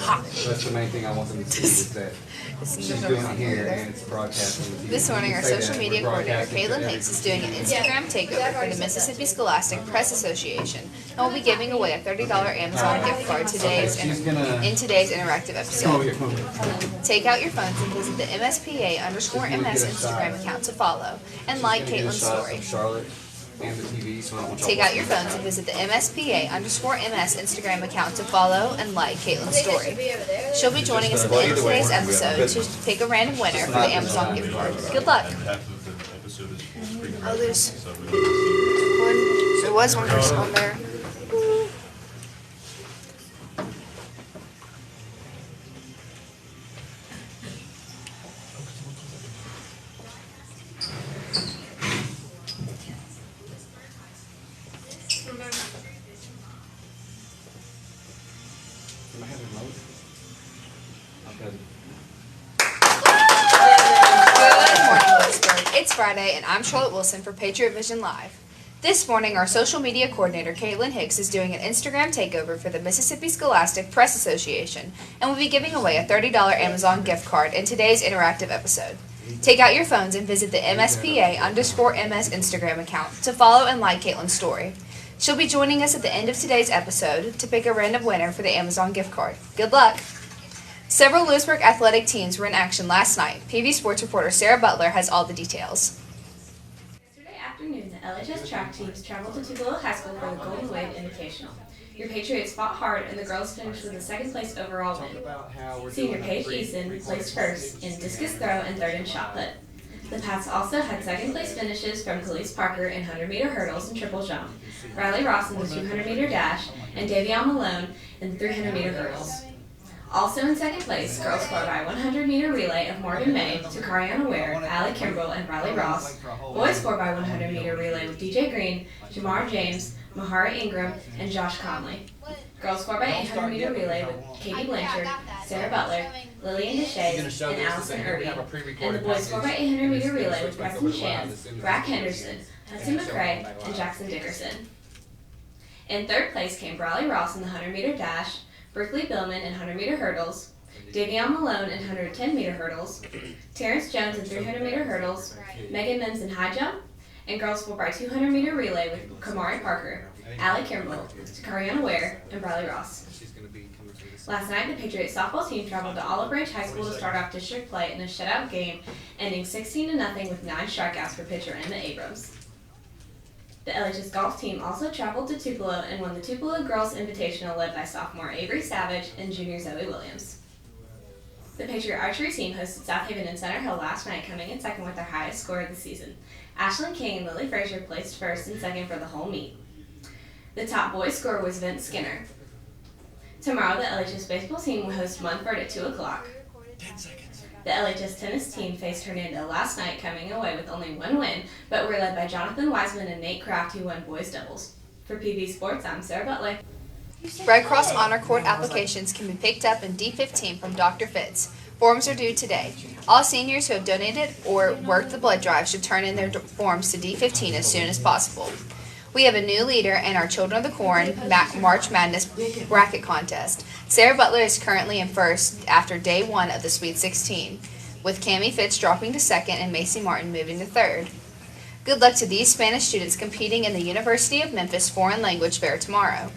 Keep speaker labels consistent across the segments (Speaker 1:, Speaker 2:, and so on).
Speaker 1: hot.
Speaker 2: That's the main thing I want them to see is that she's doing it here and it's broadcasting.
Speaker 1: This morning, our social media coordinator, Caitlin Hicks, is doing an Instagram takeover for the Mississippi Scholastic Press Association, and will be giving away a $30 Amazon gift card in today's interactive episode. Take out your phones and visit the MSPA_MS Instagram account to follow and like Caitlin's story.
Speaker 2: Charlotte and the TV, so I don't want y'all
Speaker 1: Take out your phones and visit the MSPA_MS Instagram account to follow and like Caitlin's story. She'll be joining us at the end of today's episode to pick a random winner for the Amazon gift card. Good luck. Oh, there was one person on there.
Speaker 2: Am I having a remote? Okay.
Speaker 1: Good morning, Lewisburg. It's Friday, and I'm Charlotte Wilson for Patriot Vision Live. This morning, our social media coordinator, Caitlin Hicks, is doing an Instagram takeover for the Mississippi Scholastic Press Association and will be giving away a $30 Amazon gift card in today's interactive episode. Take out your phones and visit the MSPA_MS Instagram account to follow and like Caitlin's story. She'll be joining us at the end of today's episode to pick a random winner for the Amazon gift card. Good luck! Several Lewisburg athletic teams were in action last night. PV Sports reporter Sarah Butler has all the details.
Speaker 3: Yesterday afternoon, the LHS track teams traveled to Tupelo High School for the Golden Wave Invitational. Your Patriots fought hard, and the girls finished with a second-place overall win. Senior Paige Eason placed first in discus throw and third in shot put. The Pats also had second-place finishes from Khalees Parker in 100-meter hurdles and triple jump, Riley Ross in the 200-meter dash, and Davion Malone in the 300-meter hurdles. Also in second place, girls scored by 100-meter relay of Morgan May, Takariana Ware, Allie Kimbrell, and Riley Ross. Boys scored by 100-meter relay with DJ Green, Jamar James, Mahara Ingram, and Josh Conley. Girls scored by 800-meter relay with Katie Blanchard, Sarah Butler, Lillian Deshays, and Allison Irving. And the boys scored by 800-meter relay with Preston Shands, Brack Henderson, Hudson McCray, and Jackson Dickerson. In third place came Briley Ross in the 100-meter dash, Berkeley Billman in 100-meter hurdles, Davion Malone in 110-meter hurdles, Terrence Jones in 300-meter hurdles, Megan Mims in high jump, and girls scored by 200-meter relay with Kamari Parker, Allie Kimbrell, Takariana Ware, and Briley Ross. Last night, the Patriots softball team traveled to Olive Branch High School to start off district play in a shutout game, ending 16-0 with 9 strikeouts for pitcher Emma Abrams. The LHS golf team also traveled to Tupelo and won the Tupelo Girls Invitational led by sophomore Avery Savage and junior Zoe Williams. The Patriot archery team hosted South Haven and Center Hill last night, coming in second with their highest score of the season. Ashlyn King and Lily Frazier placed first and second for the whole meet. The top boys scorer was Vince Skinner. Tomorrow, the LHS baseball team will host Munford at 2 o'clock. The LHS tennis team faced Hernando last night, coming away with only one win, but were led by Jonathan Wiseman and Nate Kraft, who won boys doubles. For PV Sports, I'm Sarah Butler.
Speaker 1: Red Cross Honor Cord applications can be picked up in D15 from Dr. Fitz. Forms are due today. All seniors who have donated or worked the blood drive should turn in their forms to D15 as soon as possible. We have a new leader in our Children of the Corn March Madness bracket contest. Sarah Butler is currently in first after day 1 of the Sweet 16, with Cammie Fitz dropping to second and Macy Martin moving to third. Good luck to these Spanish students competing in the University of Memphis Foreign Language Fair tomorrow.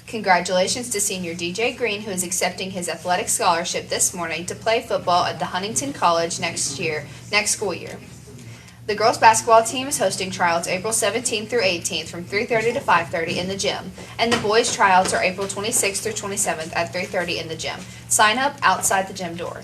Speaker 1: Congratulations to senior DJ Green, who is accepting his athletic scholarship this morning to play football at the Huntington College next school year. The girls basketball team is hosting tryouts April 17th through 18th from 3:30 to 5:30 in the gym, and the boys tryouts are April 26th through 27th at 3:30 in the gym. Sign up outside the gym door.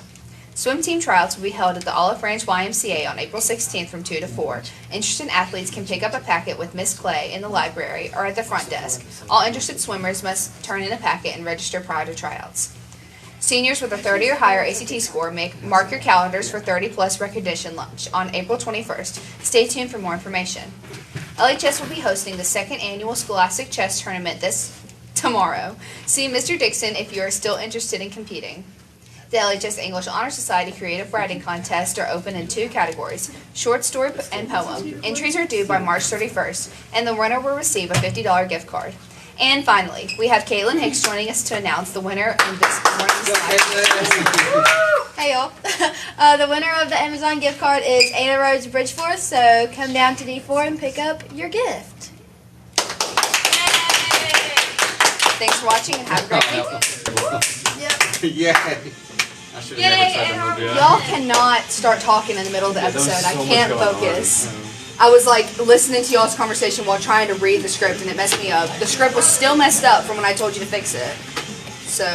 Speaker 1: Swim team tryouts will be held at the Olive Branch YMCA on April 16th from 2 to 4. Interested athletes can pick up a packet with Miss Clay in the library or at the front desk. All interested swimmers must turn in a packet and register prior to tryouts. Seniors with a 30 or higher ACT score, mark your calendars for 30-plus recognition lunch on April 21st. Stay tuned for more information. LHS will be hosting the 2nd annual Scholastic Chess Tournament tomorrow. See Mr. Dixon if you are still interested in competing. The LHS English Honor Society Creative Writing Contests are open in 2 categories, short story and poem. Entries are due by March 31st, and the winner will receive a $50 gift card. And finally, we have Caitlin Hicks joining us to announce the winner of this morning's live.
Speaker 4: Hey y'all. The winner of the Amazon gift card is Ada Rose Bridgeforth, so come down to D4 and pick up your gift.
Speaker 1: Thanks for watching and have a great week.
Speaker 2: Yeah. I should have never tried to move it.
Speaker 1: Y'all cannot start talking in the middle of the episode. I can't focus. I was like listening to y'all's conversation while trying to read the script and it messed me up. The script was still messed up from when I told you to fix it. So.